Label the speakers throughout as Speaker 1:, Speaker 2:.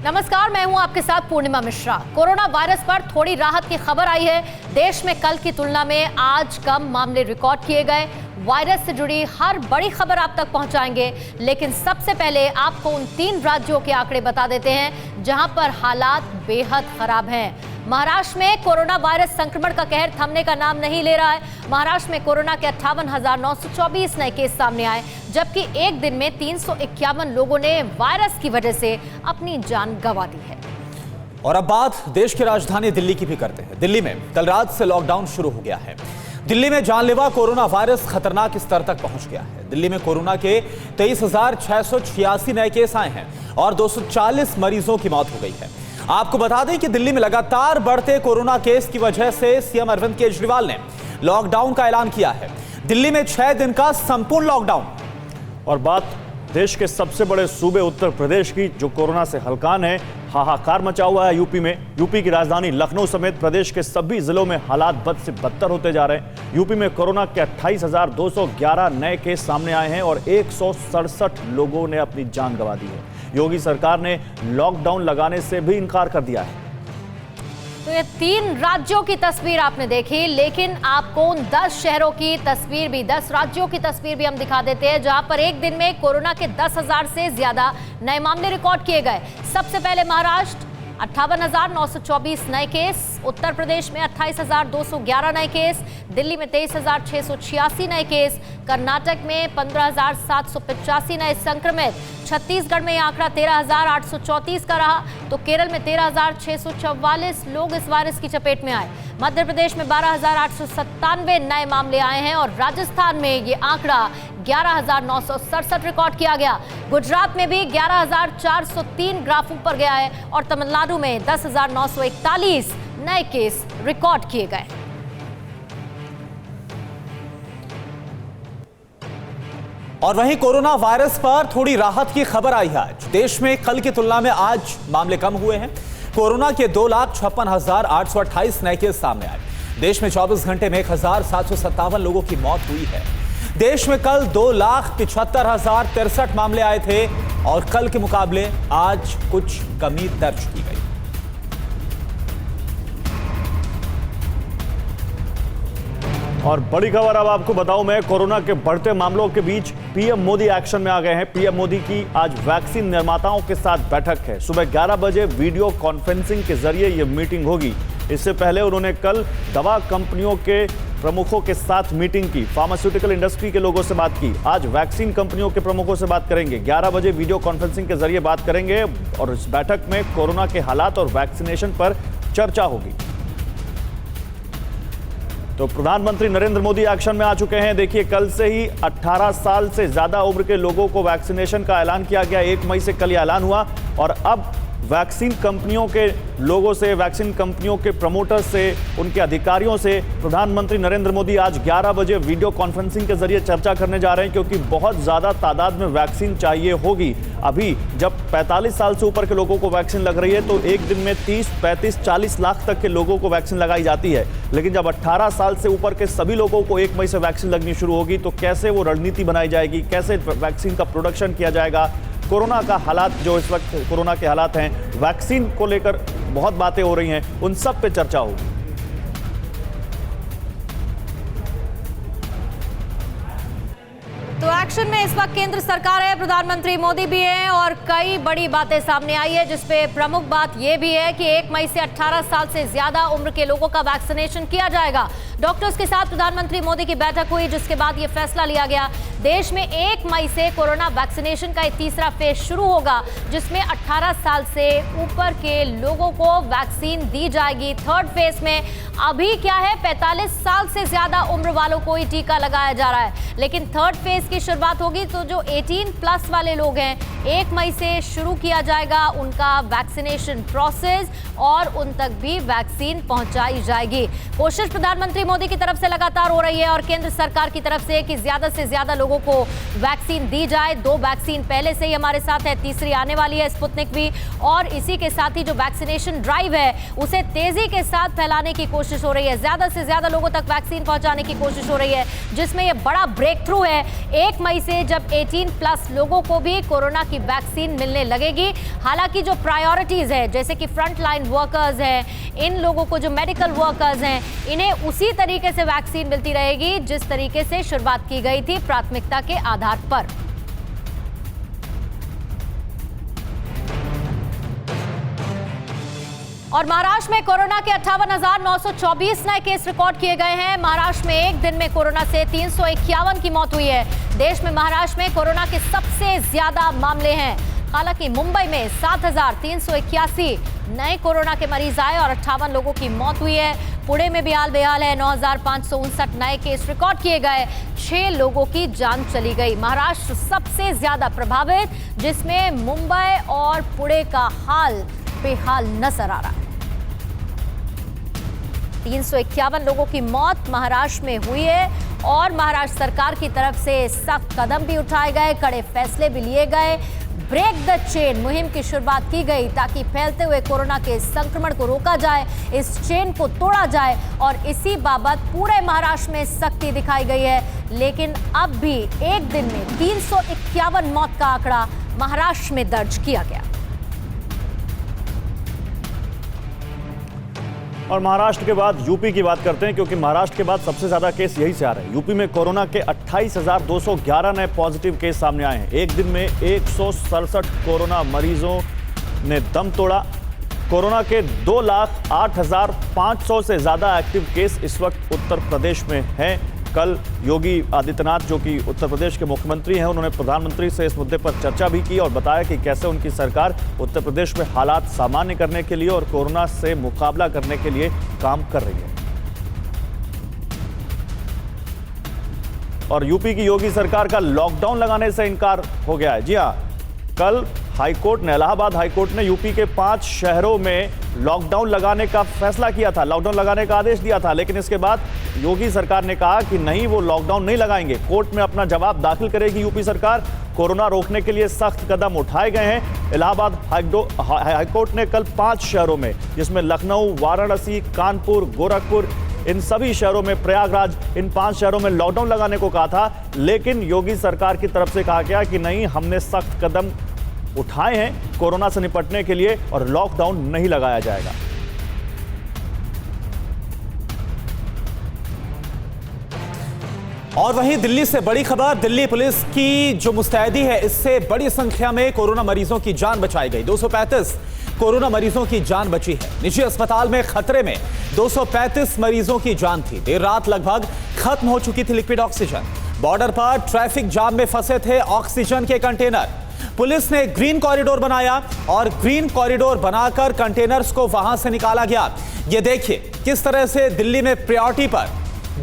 Speaker 1: नमस्कार, मैं हूं आपके साथ पूर्णिमा मिश्रा। कोरोना वायरस पर थोड़ी राहत की खबर आई है। देश में कल की तुलना में आज कम मामले रिकॉर्ड किए गए। वायरस से जुड़ी हर बड़ी खबर आप तक पहुंचाएंगे, लेकिन सबसे पहले आपको उन 3 राज्यों के आंकड़े बता देते हैं जहां पर हालात बेहद खराब हैं। महाराष्ट्र में कोरोना वायरस संक्रमण का कहर थमने का नाम नहीं ले रहा है। महाराष्ट्र में कोरोना के 58,924 नए केस सामने आए, जबकि एक दिन में 351 लोगों ने वायरस की वजह से अपनी जान गंवा दी है।
Speaker 2: और अब बात देश की राजधानी दिल्ली की भी करते हैं। दिल्ली में कल रात से लॉकडाउन शुरू हो गया है। दिल्ली में जानलेवा कोरोना वायरस खतरनाक स्तर तक पहुंच गया है। दिल्ली में कोरोना के 23,686 नए केस आए हैं और 240 मरीजों की मौत हो गई है। आपको बता दें कि दिल्ली में लगातार बढ़ते कोरोना केस की वजह से सीएम अरविंद केजरीवाल ने लॉकडाउन का ऐलान किया है। दिल्ली में 6 दिन का संपूर्ण लॉकडाउन।
Speaker 3: और बात देश के सबसे बड़े सूबे उत्तर प्रदेश की, जो कोरोना से हलकान है। हाहाकार मचा हुआ है यूपी में। यूपी की राजधानी लखनऊ समेत प्रदेश के सभी जिलों में हालात बद से बदतर होते जा रहे हैं। यूपी में कोरोना के 28,211 नए केस सामने आए हैं और 167 लोगों ने अपनी जान गंवा दी है। योगी सरकार ने लॉकडाउन लगाने से भी इनकार कर दिया है।
Speaker 1: तो ये 3 राज्यों की तस्वीर आपने देखी, लेकिन आपको उन 10 शहरों की तस्वीर भी, 10 राज्यों की तस्वीर भी हम दिखा देते हैं जहां पर एक दिन में कोरोना के 10,000 से ज्यादा नए मामले रिकॉर्ड किए गए। सबसे पहले महाराष्ट्र 58,924 नए केस, उत्तर प्रदेश में 28,211 नए केस, दिल्ली में 23,686 नए केस, कर्नाटक में 15,785 नए संक्रमित, छत्तीसगढ़ में यह आंकड़ा 13,834 का रहा, तो केरल में 13,644 लोग इस वायरस की चपेट में आए। मध्य प्रदेश में 12,897 नए मामले आए हैं और राजस्थान में ये आंकड़ा 11,967 रिकॉर्ड किया गया। गुजरात में भी 11,403 ग्राफ ऊपर गया है और तमिलनाडु में 10,941 नए केस रिकॉर्ड किए गए।
Speaker 2: और वहीं कोरोना वायरस पर थोड़ी राहत की खबर आई है। आज देश में कल की तुलना में आज मामले कम हुए हैं। कोरोना के 2,56,828 नए केस सामने आए। देश में 24 घंटे में 1,757 लोगों की मौत हुई है। देश में कल 2,75,063 मामले आए थे और कल के मुकाबले आज कुछ कमी दर्ज की गई।
Speaker 3: और बड़ी खबर अब आपको बताऊं मैं, कोरोना के बढ़ते मामलों के बीच पीएम मोदी एक्शन में आ गए हैं। पीएम मोदी की आज वैक्सीन निर्माताओं के साथ बैठक है। सुबह 11 बजे वीडियो कॉन्फ्रेंसिंग के जरिए यह मीटिंग होगी। इससे पहले उन्होंने कल दवा कंपनियों के प्रमुखों के साथ मीटिंग की, फार्मास्यूटिकल इंडस्ट्री के लोगों से बात की। आज वैक्सीन कंपनियों के प्रमुखों से बात करेंगे। 11 बजे वीडियो कॉन्फ्रेंसिंग के जरिए बात करेंगे और इस बैठक में कोरोना के हालात और वैक्सीनेशन पर चर्चा होगी। तो प्रधानमंत्री नरेंद्र मोदी एक्शन में आ चुके हैं। देखिए, कल से ही 18 साल से ज्यादा उम्र के लोगों को वैक्सीनेशन का ऐलान किया गया। 1 मई से कल ये ऐलान हुआ और अब वैक्सीन कंपनियों के लोगों से, वैक्सीन कंपनियों के प्रमोटर्स से, उनके अधिकारियों से प्रधानमंत्री नरेंद्र मोदी आज 11 बजे वीडियो कॉन्फ्रेंसिंग के जरिए चर्चा करने जा रहे हैं, क्योंकि बहुत ज़्यादा तादाद में वैक्सीन चाहिए होगी। अभी जब 45 साल से ऊपर के लोगों को वैक्सीन लग रही है तो एक दिन में 30, 35, 40 लाख तक के लोगों को वैक्सीन लगाई जाती है। लेकिन जब 18 साल से ऊपर के सभी लोगों को 1 मई से वैक्सीन लगनी शुरू होगी तो कैसे वो रणनीति बनाई जाएगी, कैसे वैक्सीन का प्रोडक्शन किया जाएगा, कोरोना का हालात, जो इस वक्त कोरोना के हालात हैं, वैक्सीन को लेकर बहुत बातें हो रही हैं, उन सब पे चर्चा होगी।
Speaker 1: तो एक्शन में इस वक्त केंद्र सरकार है, प्रधानमंत्री मोदी भी हैं और कई बड़ी बातें सामने आई है, जिसपे प्रमुख बात यह भी है कि 1 मई से 18 साल से ज्यादा उम्र के लोगों का वैक्सीनेशन किया जाएगा। डॉक्टर्स के साथ प्रधानमंत्री मोदी की बैठक हुई, जिसके बाद यह फैसला लिया गया। देश में 1 मई से कोरोना वैक्सीनेशन का एक तीसरा फेज शुरू होगा, जिसमें 18 साल से ऊपर के लोगों को वैक्सीन दी जाएगी। थर्ड फेज में अभी क्या है, 45 साल से ज्यादा उम्र वालों को ही टीका लगाया जा रहा है, लेकिन थर्ड फेज की शुरुआत होगी तो जो 18+ वाले लोग हैं, 1 मई से शुरू किया जाएगा उनका वैक्सीनेशन प्रोसेस और उन तक भी वैक्सीन पहुंचाई जाएगी। कोशिश प्रधानमंत्री प्रधानमंत्री मोदी की तरफ से लगातार हो रही है और केंद्र सरकार की तरफ से कि ज्यादा से ज्यादा लोगों को वैक्सीन दी जाए। 2 वैक्सीन पहले से ही हमारे साथ है, तीसरी आने वाली है स्पुतनिक भी, और इसी के साथ ही जो वैक्सीनेशन ड्राइव है उसे तेजी के साथ फैलाने की कोशिश हो रही है, ज्यादा से ज्यादा लोगों तक वैक्सीन पहुंचाने की कोशिश हो रही है, जिसमें यह बड़ा ब्रेक थ्रू है 1 मई से, जब 18+ लोगों को भी कोरोना की वैक्सीन मिलने लगेगी। हालांकि जो प्रायोरिटीज है, जैसे कि फ्रंट लाइन वर्कर्स हैं, इन लोगों को जो मेडिकल वर्कर्स हैं, इन्हें उसी तरीके से वैक्सीन मिलती रहेगी जिस तरीके से शुरुआत की गई थी प्राथमिकता के आधार पर। और महाराष्ट्र में कोरोना के 58,924 नए केस रिकॉर्ड किए गए हैं। महाराष्ट्र में एक दिन में कोरोना से 351 की मौत हुई है। देश में महाराष्ट्र में कोरोना के सबसे ज्यादा मामले हैं। हालांकि मुंबई में 7,381 नए कोरोना के मरीज आए और 58 लोगों की मौत हुई है। पुणे में भी हाल बेहाल है, 9,559 नए केस रिकॉर्ड किए गए, 6 लोगों की जान चली गई। महाराष्ट्र सबसे ज्यादा प्रभावित, जिसमें मुंबई और पुणे का हाल बेहाल नजर आ रहा है। 351 लोगों की मौत महाराष्ट्र में हुई है और महाराष्ट्र सरकार की तरफ से सख्त कदम भी उठाए गए, कड़े फैसले भी लिए गए। ब्रेक द चेन मुहिम की शुरुआत की गई ताकि फैलते हुए कोरोना के संक्रमण को रोका जाए, इस चेन को तोड़ा जाए, और इसी बाबत पूरे महाराष्ट्र में सख्ती दिखाई गई है। लेकिन अब भी एक दिन में 351 मौत का आंकड़ा महाराष्ट्र में दर्ज किया गया।
Speaker 3: और महाराष्ट्र के बाद यूपी की बात करते हैं, क्योंकि महाराष्ट्र के बाद सबसे ज्यादा केस यही से आ रहे हैं। यूपी में कोरोना के 28,211 नए पॉजिटिव केस सामने आए हैं। एक दिन में 167 कोरोना मरीजों ने दम तोड़ा। कोरोना के 2,08,500 से ज्यादा एक्टिव केस इस वक्त उत्तर प्रदेश में हैं। कल योगी आदित्यनाथ, जो कि उत्तर प्रदेश के मुख्यमंत्री हैं, उन्होंने प्रधानमंत्री से इस मुद्दे पर चर्चा भी की और बताया कि कैसे उनकी सरकार उत्तर प्रदेश में हालात सामान्य करने के लिए और कोरोना से मुकाबला करने के लिए काम कर रही है। और यूपी की योगी सरकार का लॉकडाउन लगाने से इनकार हो गया है। जी हां, कल हाईकोर्ट ने, इलाहाबाद हाईकोर्ट ने यूपी के 5 शहरों में लॉकडाउन लगाने का फैसला किया था, लॉकडाउन लगाने का आदेश दिया था। लेकिन इसके बाद योगी सरकार ने कहा कि नहीं, वो लॉकडाउन नहीं लगाएंगे। कोर्ट में अपना जवाब दाखिल करेगी यूपी सरकार। कोरोना रोकने के लिए सख्त कदम उठाए गए हैं। इलाहाबाद हाईकोर्ट ने कल 5 शहरों में, जिसमें लखनऊ, वाराणसी, कानपुर, गोरखपुर, इन सभी शहरों में, प्रयागराज, इन 5 शहरों में लॉकडाउन लगाने को कहा था। लेकिन योगी सरकार की तरफ से कहा गया कि नहीं, हमने सख्त कदम उठाए हैं कोरोना से निपटने के लिए और लॉकडाउन नहीं लगाया जाएगा।
Speaker 2: और वहीं दिल्ली से बड़ी खबर, दिल्ली पुलिस की जो मुस्तैदी है, इससे बड़ी संख्या में कोरोना मरीजों की जान बचाई गई। 235 कोरोना मरीजों की जान बची है। निजी अस्पताल में खतरे में 235 मरीजों की जान थी। देर रात लगभग खत्म हो चुकी थी लिक्विड ऑक्सीजन। बॉर्डर पर ट्रैफिक जाम में फंसे थे ऑक्सीजन के कंटेनर। पुलिस ने ग्रीन कॉरिडोर बनाया और ग्रीन कॉरिडोर बनाकर कंटेनर्स को वहां से निकाला गया। ये देखिए किस तरह से दिल्ली में प्रायोरिटी पर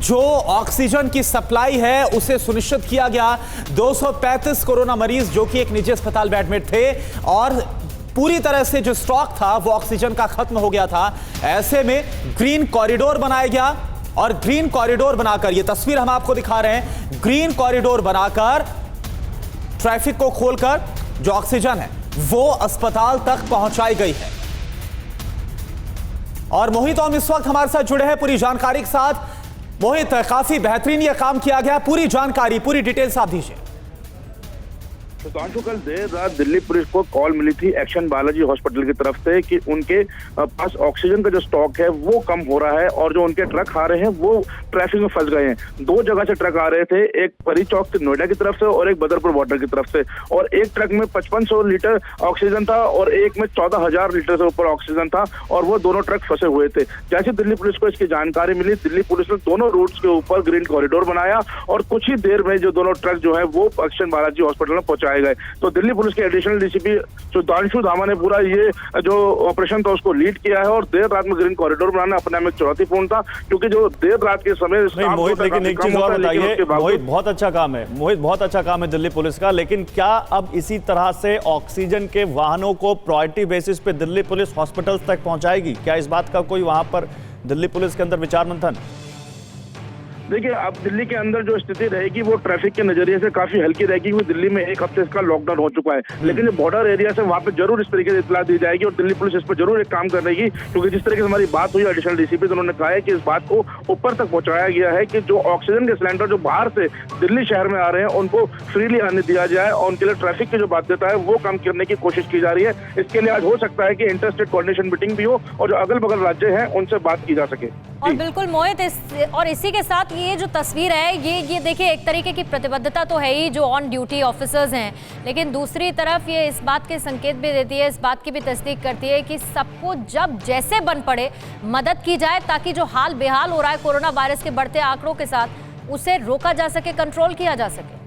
Speaker 2: जो ऑक्सीजन की सप्लाई है उसे सुनिश्चित किया गया। 235 कोरोना मरीज जो कि एक निजी अस्पताल में एडमिट थे और पूरी तरह से जो स्टॉक था वो ऑक्सीजन का खत्म हो गया था। ऐसे में ग्रीन कॉरिडोर बनाया गया और ग्रीन कॉरिडोर बनाकर, ये तस्वीर हम आपको दिखा रहे हैं, ग्रीन कॉरिडोर बनाकर ट्रैफिक को खोलकर जो ऑक्सीजन है वो अस्पताल तक पहुंचाई गई है। और मोहित ओम इस वक्त हमारे साथ जुड़े हैं पूरी जानकारी के साथ। मोहित, काफी बेहतरीन यह काम किया गया, पूरी जानकारी, पूरी डिटेल्स आप दीजिए।
Speaker 4: सुधांशु, कल देर रात दिल्ली पुलिस को कॉल मिली थी एक्शन बालाजी हॉस्पिटल की तरफ से कि उनके पास ऑक्सीजन का जो स्टॉक है वो कम हो रहा है और जो उनके ट्रक आ रहे हैं वो ट्रैफिक में फंस गए हैं। 2 जगह से ट्रक आ रहे थे, एक परी चौक से नोएडा की तरफ से और एक बदरपुर बॉर्डर की तरफ से। और एक ट्रक में 5500 लीटर ऑक्सीजन था और एक में 14,000 लीटर से ऊपर ऑक्सीजन था और वो दोनों ट्रक फंसे हुए थे। जैसे दिल्ली पुलिस को इसकी जानकारी मिली, दिल्ली पुलिस ने दोनों रूट्स के ऊपर ग्रीन कॉरिडोर बनाया और कुछ ही देर में जो दोनों ट्रक जो है वो एक्शन बालाजी हॉस्पिटल में पहुंचाए गए। तो दिल्ली पुलिस के एडिशनल डीसीपी सुधांशु धामा ने पूरा ये जो ऑपरेशन था उसको लीड किया है और देर रात में ग्रीन कॉरिडोर बनाना अपने आप में चुनौतीपूर्ण था, क्योंकि जो देर रात के समय
Speaker 3: मोहित, लेकिन एक चीज और बताइए, मोहित बहुत अच्छा काम है, मोहित बहुत अच्छा काम है दिल्ली पुलिस का, लेकिन क्या अब इसी तरह से ऑक्सीजन के वाहनों को प्रायोरिटी बेसिस पे दिल्ली पुलिस हॉस्पिटल्स तक पहुंचाएगी? क्या इस बात का कोई वहां पर दिल्ली पुलिस के अंदर विचार मंथन?
Speaker 4: देखिए, अब दिल्ली के अंदर जो स्थिति रहेगी वो ट्रैफिक के नजरिए से काफी हल्की रहेगी, क्योंकि दिल्ली में एक हफ्ते इसका लॉकडाउन हो चुका है। लेकिन जो बॉर्डर एरिया से वहाँ पे जरूर इस तरीके से इत्तला दी जाएगी और दिल्ली पुलिस इस पर जरूर एक काम कर रही है, क्योंकि जिस तरीके से हमारी बात हुई एडिशनल डीसीपी तो उन्होंने कहा है कि इस बात को ऊपर तक पहुंचाया गया है कि जो ऑक्सीजन के सिलेंडर जो बाहर से दिल्ली शहर में आ रहे हैं उनको फ्रीली आने दिया जाए और उनके लिए ट्रैफिक की जो बाध्यता है वो कम करने की कोशिश की जा रही है। इसके लिए आज हो सकता है कि इंटर स्टेट कोऑर्डिनेशन मीटिंग भी हो और जो अगल बगल राज्य हैं उनसे बात की जा सके।
Speaker 1: और बिल्कुल मोहित, इसी के साथ ये जो तस्वीर है ये देखिए, एक तरीके की प्रतिबद्धता तो है ही जो ऑन ड्यूटी ऑफिसर्स हैं, लेकिन दूसरी तरफ ये इस बात के संकेत भी देती है, इस बात की भी तस्दीक करती है कि सबको जब जैसे बन पड़े मदद की जाए ताकि जो हाल बेहाल हो रहा है कोरोना वायरस के बढ़ते आंकड़ों के साथ उसे रोका जा सके, कंट्रोल किया जा सके।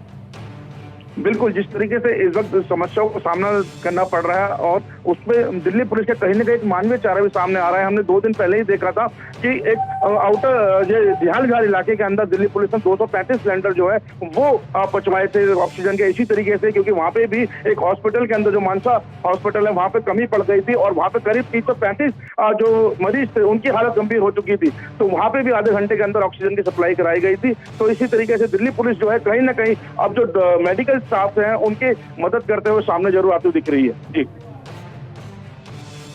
Speaker 4: बिल्कुल, जिस तरीके से इस वक्त समस्याओं को सामना करना पड़ रहा है और उसमें दिल्ली पुलिस के कहीं ना कहीं एक मानवीय चेहरा भी सामने आ रहा है। हमने 2 दिन पहले ही देखा था कि एक आउटर दिहालघाट इलाके के अंदर दिल्ली पुलिस ने 235 सिलेंडर जो है वो पहुंचवाए थे ऑक्सीजन के, इसी तरीके से, क्योंकि वहां पे भी एक हॉस्पिटल के अंदर जो मानसा हॉस्पिटल है वहां पे कमी पड़ गई थी और वहां पे करीब 335 जो मरीज थे उनकी हालत गंभीर हो चुकी थी, तो वहां पे भी आधे घंटे के अंदर ऑक्सीजन की सप्लाई कराई गई थी। तो इसी तरीके से दिल्ली पुलिस जो है कहीं ना कहीं अब जो मेडिकल स्टाफ हैं उनकी मदद करते हुए सामने जरूर आती हुई दिख रही है। जी,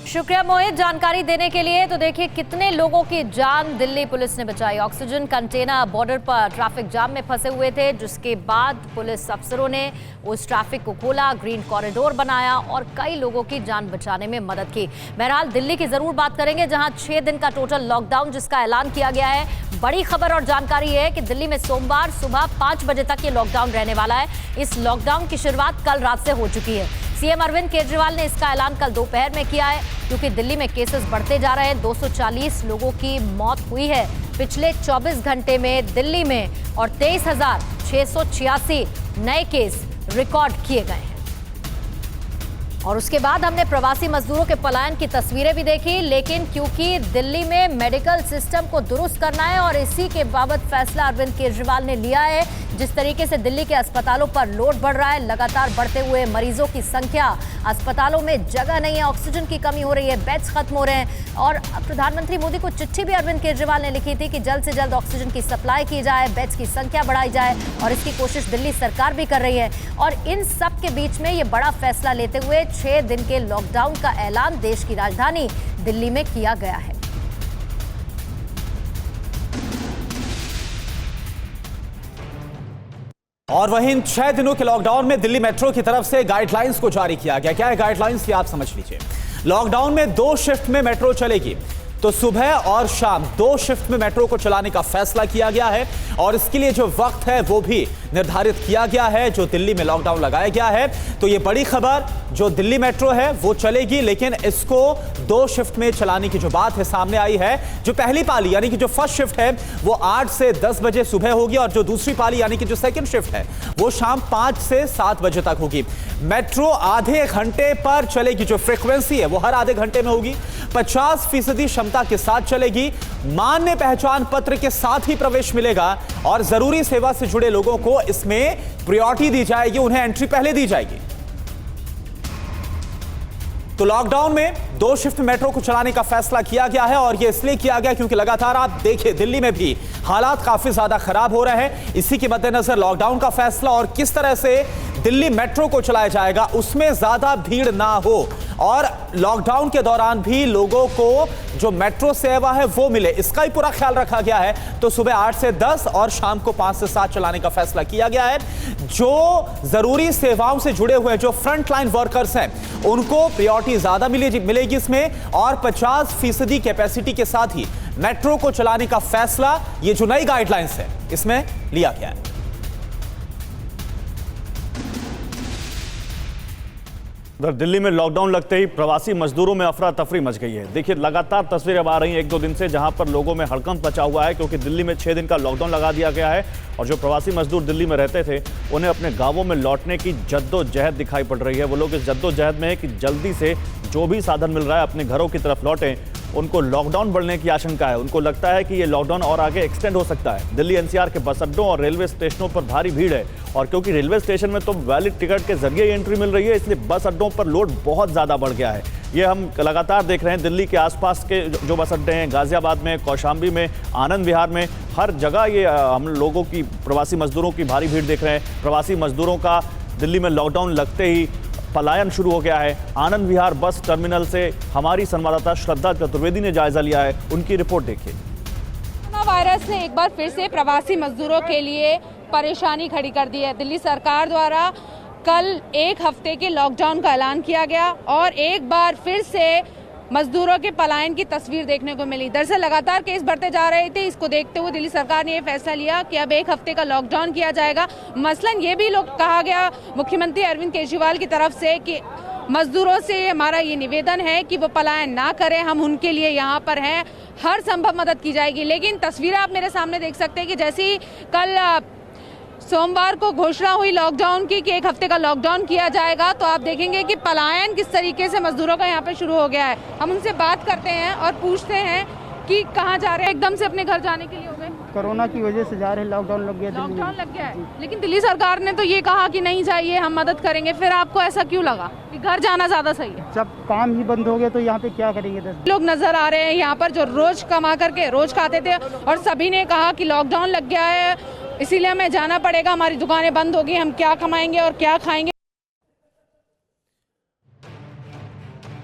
Speaker 1: शुक्रिया मोहित जानकारी देने के लिए। तो देखिए कितने लोगों की जान दिल्ली पुलिस ने बचाई। ऑक्सीजन कंटेनर बॉर्डर पर ट्रैफिक जाम में फंसे हुए थे, जिसके बाद पुलिस अफसरों ने उस ट्रैफिक को खोला, ग्रीन कॉरिडोर बनाया और कई लोगों की जान बचाने में मदद की। बहरहाल दिल्ली की जरूर बात करेंगे, जहां 6 दिन का टोटल लॉकडाउन जिसका ऐलान किया गया है। बड़ी खबर और जानकारी है कि दिल्ली में सोमवार सुबह 5 बजे तक ये लॉकडाउन रहने वाला है। इस लॉकडाउन की शुरुआत कल रात से हो चुकी है। सीएम अरविंद केजरीवाल ने इसका ऐलान कल दोपहर में किया है, क्योंकि दिल्ली में केसेस बढ़ते जा रहे हैं। 240 लोगों की मौत हुई है पिछले 24 घंटे में दिल्ली में और 23,686 नए केस रिकॉर्ड किए गए हैं। और उसके बाद हमने प्रवासी मजदूरों के पलायन की तस्वीरें भी देखी, लेकिन क्योंकि दिल्ली में मेडिकल सिस्टम को दुरुस्त करना है और इसी के बाबत फैसला अरविंद केजरीवाल ने लिया है। जिस तरीके से दिल्ली के अस्पतालों पर लोड बढ़ रहा है, लगातार बढ़ते हुए मरीजों की संख्या, अस्पतालों में जगह नहीं है, ऑक्सीजन की कमी हो रही है, बेड्स खत्म हो रहे हैं। और प्रधानमंत्री मोदी को चिट्ठी भी अरविंद केजरीवाल ने लिखी थी कि जल्द से जल्द ऑक्सीजन की सप्लाई की जाए, बेड्स की संख्या बढ़ाई जाए, और इसकी कोशिश दिल्ली सरकार भी कर रही है। और इन सब के बीच में ये बड़ा फैसला लेते हुए 6 दिन के लॉकडाउन का ऐलान देश की राजधानी दिल्ली में किया गया है।
Speaker 2: और वहीं इन 6 दिनों के लॉकडाउन में दिल्ली मेट्रो की तरफ से गाइडलाइंस को जारी किया गया। क्या है गाइडलाइंस, ये आप समझ लीजिए। लॉकडाउन में 2 शिफ्ट में मेट्रो चलेगी, तो सुबह और शाम 2 शिफ्ट में मेट्रो को चलाने का फैसला किया गया है और इसके लिए जो वक्त है वो भी निर्धारित किया गया है जो दिल्ली में लॉकडाउन लगाया गया है। तो ये बड़ी खबर, जो दिल्ली मेट्रो है वो चलेगी, लेकिन इसको 2 शिफ्ट में चलाने की जो बात है सामने आई है। जो पहली पाली यानी कि जो फर्स्ट शिफ्ट है वो 8 से 10 बजे सुबह होगी और जो दूसरी पाली यानी कि जो सेकंड शिफ्ट है वो शाम 5 से 7 बजे तक होगी। मेट्रो आधे घंटे पर चलेगी, जो फ्रीक्वेंसी है वो हर आधे घंटे में होगी, 50% क्षमता के साथ चलेगी, मान्य पहचान पत्र के साथ ही प्रवेश मिलेगा और जरूरी सेवा से जुड़े लोगों को इसमें प्रायोरिटी दी जाएगी, उन्हें एंट्री पहले दी जाएगी। तो लॉकडाउन में 2 शिफ्ट मेट्रो को चलाने का फैसला किया गया है और यह इसलिए किया गया क्योंकि लगातार आप देखिए दिल्ली में भी हालात काफी ज्यादा खराब हो रहे हैं। इसी के मद्देनजर लॉकडाउन का फैसला और किस तरह से दिल्ली मेट्रो को चलाया जाएगा उसमें ज्यादा भीड़ ना हो और लॉकडाउन के दौरान भी लोगों को जो मेट्रो सेवा है वो मिले, इसका ही पूरा ख्याल रखा गया है। तो सुबह 8 से 10 और शाम को 5 से 7 चलाने का फैसला किया गया है। जो जरूरी सेवाओं से जुड़े हुए जो फ्रंट लाइन वर्कर्स हैं उनको प्रायोरिटी ज्यादा मिलेगी इसमें और 50% कैपेसिटी के साथ ही मेट्रो को चलाने का फैसला, ये जो नई गाइडलाइंस है इसमें लिया गया है।
Speaker 3: दिल्ली में लॉकडाउन लगते ही प्रवासी मजदूरों में अफरा तफरी मच गई है। देखिए लगातार तस्वीरें अब आ रही हैं 1-2 दिन से, जहां पर लोगों में हड़कंप मचा हुआ है क्योंकि दिल्ली में 6 दिन का लॉकडाउन लगा दिया गया है और जो प्रवासी मजदूर दिल्ली में रहते थे उन्हें अपने गांवों में लौटने की जद्दोजहद दिखाई पड़ रही है। वो लोग इस जद्दोजहद में है कि जल्दी से जो भी साधन मिल रहा है अपने घरों की तरफ लौटें। उनको लॉकडाउन बढ़ने की आशंका है, उनको लगता है कि ये लॉकडाउन और आगे एक्सटेंड हो सकता है। दिल्ली एनसीआर के बस अड्डों और रेलवे स्टेशनों पर भारी भीड़ है और क्योंकि रेलवे स्टेशन में तो वैलिड टिकट के जरिए एंट्री मिल रही है, इसलिए बस अड्डों पर लोड बहुत ज्यादा बढ़ गया है। ये हम लगातार देख रहे हैं दिल्ली के आसपास के जो बस अड्डे हैं, गाजियाबाद में, कौशाम्बी में, आनंद विहार में, हर जगह ये हम लोगों की, प्रवासी मजदूरों की भारी भीड़ देख रहे हैं। प्रवासी मजदूरों का दिल्ली में लॉकडाउन लगते ही पलायन शुरू हो गया है। आनंद विहार बस टर्मिनल से हमारी संवाददाता श्रद्धा चतुर्वेदी ने जायजा लिया है, उनकी रिपोर्ट देखिए।
Speaker 5: कोरोना वायरस ने एक बार फिर से प्रवासी मजदूरों के लिए परेशानी खड़ी कर दी है। दिल्ली सरकार द्वारा कल एक हफ्ते के लॉकडाउन का ऐलान किया गया और एक बार फिर से मजदूरों के पलायन की तस्वीर देखने को मिली। दरअसल लगातार केस बढ़ते जा रहे थे, इसको देखते हुए दिल्ली सरकार ने यह फैसला लिया कि अब एक हफ्ते का लॉकडाउन किया जाएगा। मसलन ये भी लोग कहा गया मुख्यमंत्री अरविंद केजरीवाल की तरफ से कि मजदूरों से हमारा ये निवेदन है कि वो पलायन ना करें, हम उनके लिए यहाँ पर हैं, हर संभव मदद की जाएगी। लेकिन तस्वीरें आप मेरे सामने देख सकते हैं कि जैसे ही कल सोमवार को घोषणा हुई लॉकडाउन की कि एक हफ्ते का लॉकडाउन किया जाएगा, तो आप देखेंगे कि पलायन किस तरीके से मजदूरों का यहाँ पे शुरू हो गया है। हम उनसे बात करते हैं और पूछते हैं कि कहाँ जा रहे हैं, एकदम से अपने घर जाने के लिए हो गए?
Speaker 6: कोरोना की वजह से जा रहे हैं, लॉकडाउन लग गया।
Speaker 5: लॉकडाउन लग गया है, लेकिन दिल्ली सरकार ने तो ये कहा कि नहीं जाइए, हम मदद करेंगे। फिर आपको ऐसा क्यों लगा कि घर जाना ज्यादा सही है?
Speaker 6: जब काम ही बंद हो गया तो यहाँ पे क्या करेंगे? 10
Speaker 5: लोग नजर आ रहे हैं यहाँ पर जो रोज कमा करके रोज खाते थे और सभी ने कहा कि लॉकडाउन लग गया है, इसीलिए हमें जाना पड़ेगा, हमारी दुकानें बंद होगी, हम क्या कमाएंगे और क्या खाएंगे।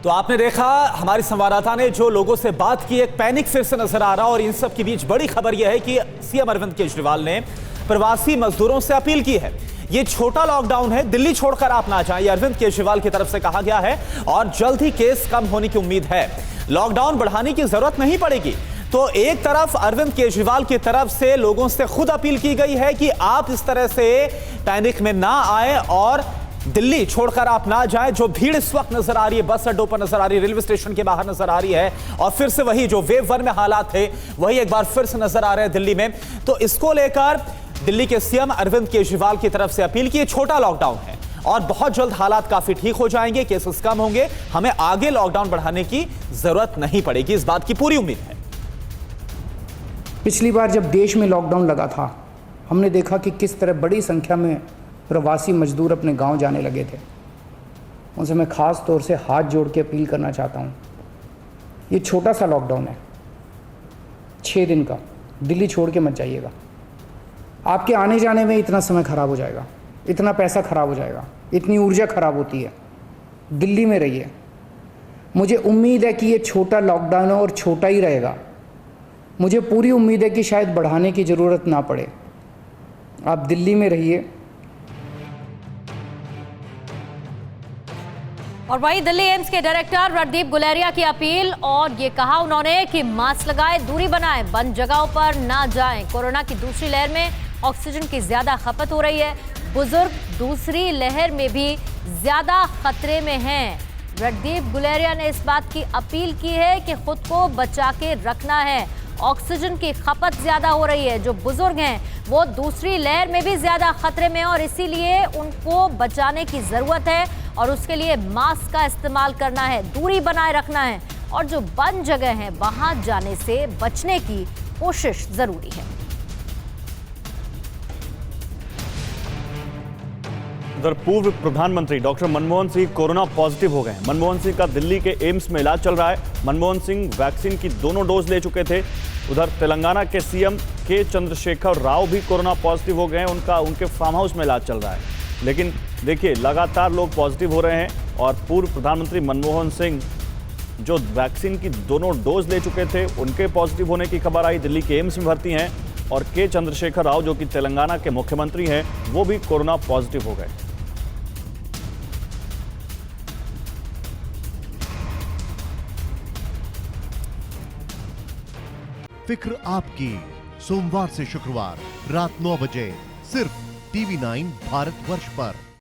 Speaker 2: तो आपने देखा हमारी संवाददाता ने जो लोगों से बात की, एक पैनिक फिर से नजर आ रहा। और इन सब के बीच बड़ी खबर यह है कि सीएम अरविंद केजरीवाल ने प्रवासी मजदूरों से अपील की है। ये छोटा लॉकडाउन है, दिल्ली छोड़कर आप ना जाएं, अरविंद केजरीवाल की तरफ से कहा गया है। और जल्द ही केस कम होने की उम्मीद है, लॉकडाउन बढ़ाने की जरूरत नहीं पड़ेगी। तो एक तरफ अरविंद केजरीवाल की तरफ से लोगों से खुद अपील की गई है कि आप इस तरह से पैनिक में ना आए और दिल्ली छोड़कर आप ना जाएं। जो भीड़ इस वक्त नजर आ रही है, बस अड्डों पर नजर आ रही है, रेलवे स्टेशन के बाहर नजर आ रही है, और फिर से वही जो वेव 1 में हालात थे वही एक बार फिर से नजर आ रहे हैं दिल्ली में। तो इसको लेकर दिल्ली के सीएम अरविंद केजरीवाल की तरफ से अपील की, छोटा लॉकडाउन है और बहुत जल्द हालात काफी ठीक हो जाएंगे, केसेस कम होंगे, हमें आगे लॉकडाउन बढ़ाने की जरूरत नहीं पड़ेगी, इस बात की पूरी उम्मीद है।
Speaker 7: पिछली बार जब देश में लॉकडाउन लगा था, हमने देखा कि किस तरह बड़ी संख्या में प्रवासी मजदूर अपने गांव जाने लगे थे। उनसे मैं ख़ास तौर से हाथ जोड़ के अपील करना चाहता हूं, ये छोटा सा लॉकडाउन है, 6 दिन का, दिल्ली छोड़ के मत जाइएगा। आपके आने जाने में इतना समय खराब हो जाएगा, इतना पैसा खराब हो जाएगा, इतनी ऊर्जा खराब होती है। दिल्ली में रहिए। मुझे उम्मीद है कि ये छोटा लॉकडाउन है और छोटा ही रहेगा। मुझे पूरी उम्मीद है कि शायद बढ़ाने की ज़रूरत ना पड़े। आप दिल्ली में रहिए।
Speaker 1: और वहीं दिल्ली एम्स के डायरेक्टर रणदीप गुलेरिया की अपील, और ये कहा उन्होंने कि मास्क लगाएं, दूरी बनाएं, बंद जगहों पर ना जाएं। कोरोना की दूसरी लहर में ऑक्सीजन की ज्यादा खपत हो रही है, बुजुर्ग दूसरी लहर में भी ज्यादा खतरे में हैं। रणदीप गुलेरिया ने इस बात की अपील की है कि खुद को बचा के रखना है। ऑक्सीजन की खपत ज्यादा हो रही है, जो बुजुर्ग हैं वो दूसरी लहर में भी ज्यादा खतरे में हैं और इसीलिए उनको बचाने की जरूरत है और उसके लिए मास्क का इस्तेमाल करना है, दूरी बनाए रखना है और जो बंद जगह है वहां जाने से बचने की कोशिश जरूरी है।
Speaker 3: उधर पूर्व प्रधानमंत्री doctor Manmohan Singh corona positive हो गए। मनमोहन सिंह का दिल्ली के एम्स में इलाज चल रहा है। मनमोहन सिंह वैक्सीन की दोनों डोज ले चुके थे। उधर तेलंगाना के सीएम के चंद्रशेखर राव भी कोरोना पॉजिटिव हो गए हैं, उनके फार्म हाउस में इलाज चल रहा है। लेकिन देखिए लगातार लोग पॉजिटिव हो रहे हैं और पूर्व प्रधानमंत्री मनमोहन सिंह जो वैक्सीन की दोनों डोज ले चुके थे उनके पॉजिटिव होने की खबर आई, दिल्ली के एम्स में भर्ती हैं। और के चंद्रशेखर राव जो कि तेलंगाना के मुख्यमंत्री हैं वो भी कोरोना पॉजिटिव हो गए।
Speaker 8: फिक्र आपकी, सोमवार से शुक्रवार रात 9 बजे सिर्फ TV9 भारतवर्ष पर।